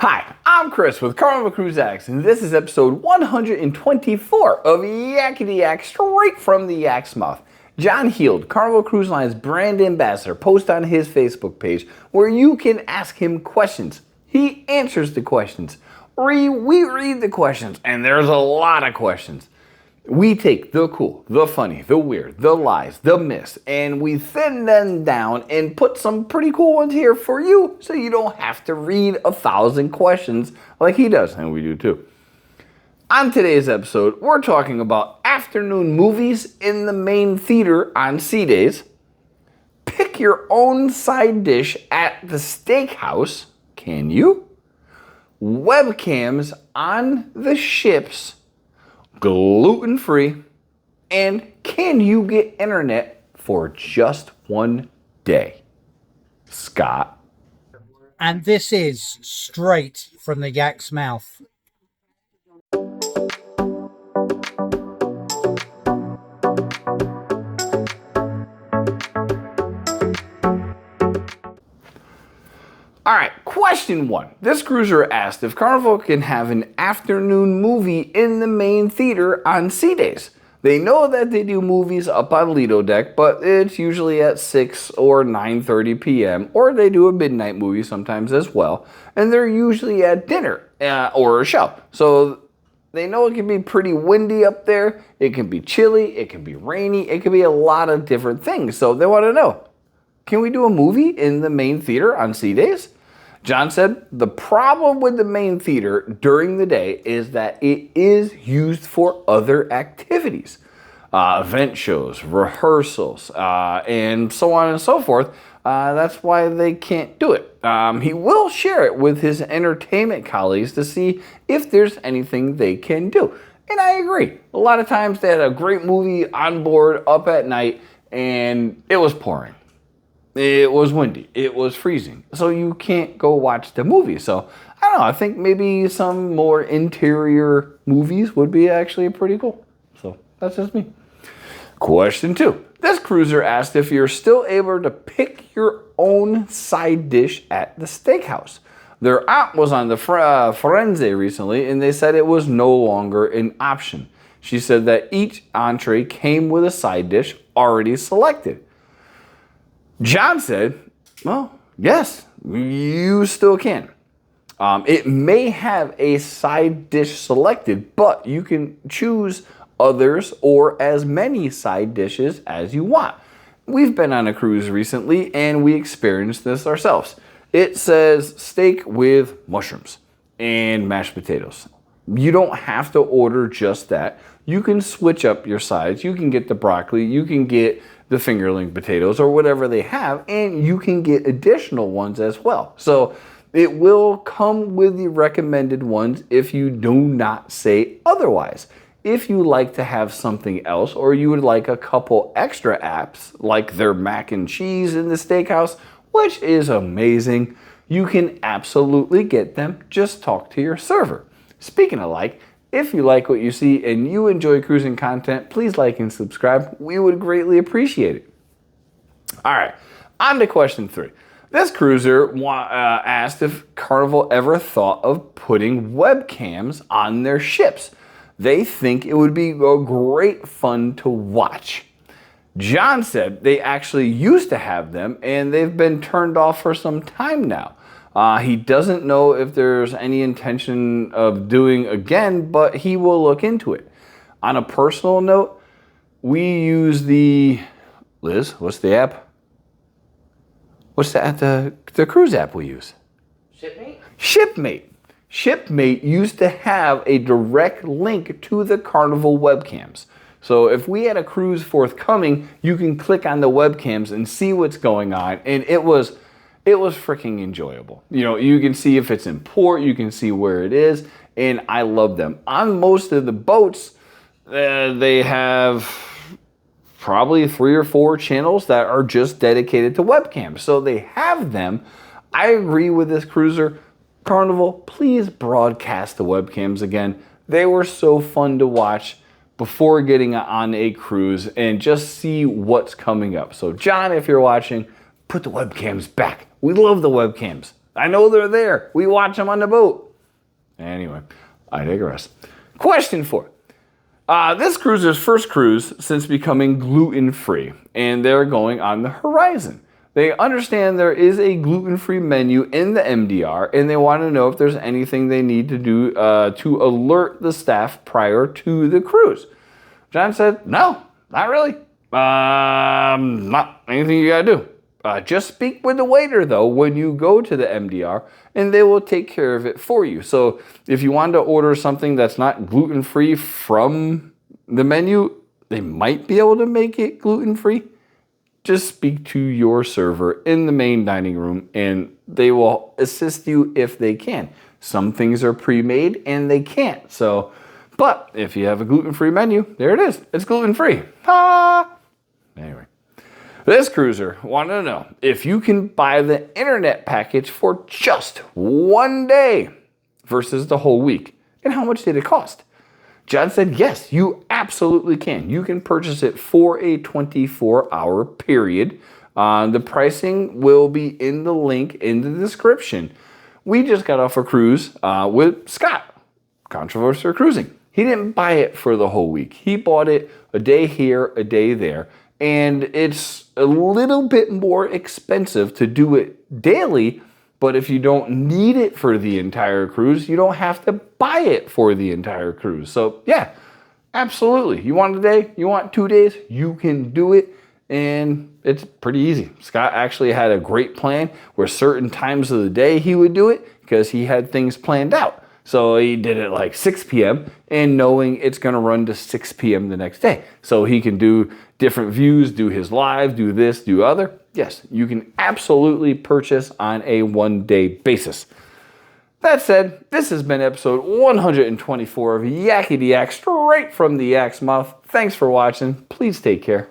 Hi, I'm Chris with Carnival Cruise Addicts, and this is episode 124 of Yakety-Yak, straight from the Yak's mouth. John Heald, Carnival Cruise Line's brand ambassador, posts on his Facebook page where you can ask him questions. He answers the questions. We read the questions, and there's a lot of questions. We take the cool, the funny, the weird, the lies, the myths, and we thin them down and put some pretty cool ones here for you so you don't have to read 1,000 questions like he does, and we do too. On today's episode, we're talking about afternoon movies in the main theater on C days, pick your own side dish at the Steakhouse, can you? Webcams on the ships, gluten-free, and can you get internet for just one day? Scott. And this is straight from the Yak's mouth. All right, question one. This cruiser asked if Carnival can have an afternoon movie in the main theater on C days. They know that they do movies up on Lido Deck, but it's usually at 6 or 9:30 p.m., or they do a midnight movie sometimes as well, and they're usually at dinner or a show. So they know it can be pretty windy up there, it can be chilly, it can be rainy, it can be a lot of different things. So they want to know, can we do a movie in the main theater on C days? John said, the problem with the main theater during the day is that it is used for other activities, event shows, rehearsals, and so on and so forth. That's why they can't do it. He will share it with his entertainment colleagues to see if there's anything they can do. And I agree. A lot of times they had a great movie on board up at night and it was pouring. It was windy. It was freezing. So you can't go watch the movie. So I don't know. I think maybe some more interior movies would be actually pretty cool. So that's just me. Question two. This cruiser asked if you're still able to pick your own side dish at the Steakhouse. Their aunt was on the Firenze recently and they said it was no longer an option. She said that each entree came with a side dish already selected. John said, well, yes, you still can. It may have a side dish selected, but you can choose others or as many side dishes as you want. We've been on a cruise recently and we experienced this ourselves. It says steak with mushrooms and mashed potatoes. You don't have to order just that. You can switch up your sides. You can get the broccoli, you can get the fingerling potatoes or whatever they have, and you can get additional ones as well. So it will come with the recommended ones if you do not say otherwise. If you like to have something else or you would like a couple extra apps like their mac and cheese in the Steakhouse, which is amazing, you can absolutely get them. Just talk to your server. Speaking of like, if you like what you see and you enjoy cruising content, please like and subscribe. We would greatly appreciate it. All right, on to question three. This cruiser asked if Carnival ever thought of putting webcams on their ships. They think it would be a great fun to watch. John said they actually used to have them and they've been turned off for some time now. He doesn't know if there's any intention of doing again, but he will look into it. On a personal note, we use Liz, what's the app? What's the cruise app we use? Shipmate. Shipmate used to have a direct link to the Carnival webcams. So if we had a cruise forthcoming, you can click on the webcams and see what's going on, and it was freaking enjoyable. You know, you can see if it's in port, you can see where it is, and I love them. On most of the boats, they have probably 3 or 4 channels that are just dedicated to webcams. So they have them. I agree with this cruiser. Carnival, please broadcast the webcams again. They were so fun to watch before getting on a cruise and just see what's coming up. So John, if you're watching, put the webcams back. We love the webcams. I know they're there. We watch them on the boat. Anyway, I digress. Question 4. This cruiser's first cruise since becoming gluten-free, and they're going on the horizon. They understand there is a gluten-free menu in the MDR, and they want to know if there's anything they need to do to alert the staff prior to the cruise. John said, no, not really. Not anything you gotta do. Just speak with the waiter, though, when you go to the MDR, and they will take care of it for you. So if you want to order something that's not gluten-free from the menu, they might be able to make it gluten-free. Just speak to your server in the main dining room, and they will assist you if they can. Some things are pre-made, and they can't. So, but if you have a gluten-free menu, there it is. It's gluten-free. Anyway. This cruiser wanted to know if you can buy the internet package for just 1 day versus the whole week, and how much did it cost? John said, yes, you absolutely can. You can purchase it for a 24-hour period. The pricing will be in the link in the description. We just got off a cruise with Scott, Controversial Cruising. He didn't buy it for the whole week. He bought it a day here, a day there. And it's a little bit more expensive to do it daily, but if you don't need it for the entire cruise, you don't have to buy it for the entire cruise. So yeah, absolutely. You want a day, you want 2 days, you can do it, and it's pretty easy. Scott actually had a great plan where certain times of the day he would do it because he had things planned out. So he did it like 6 p.m. and knowing it's going to run to 6 p.m. the next day. So he can do different views, do his live, do this, do other. Yes, you can absolutely purchase on a 1-day basis. That said, this has been episode 124 of Yakety-Yak, straight from the Yak's mouth. Thanks for watching. Please take care.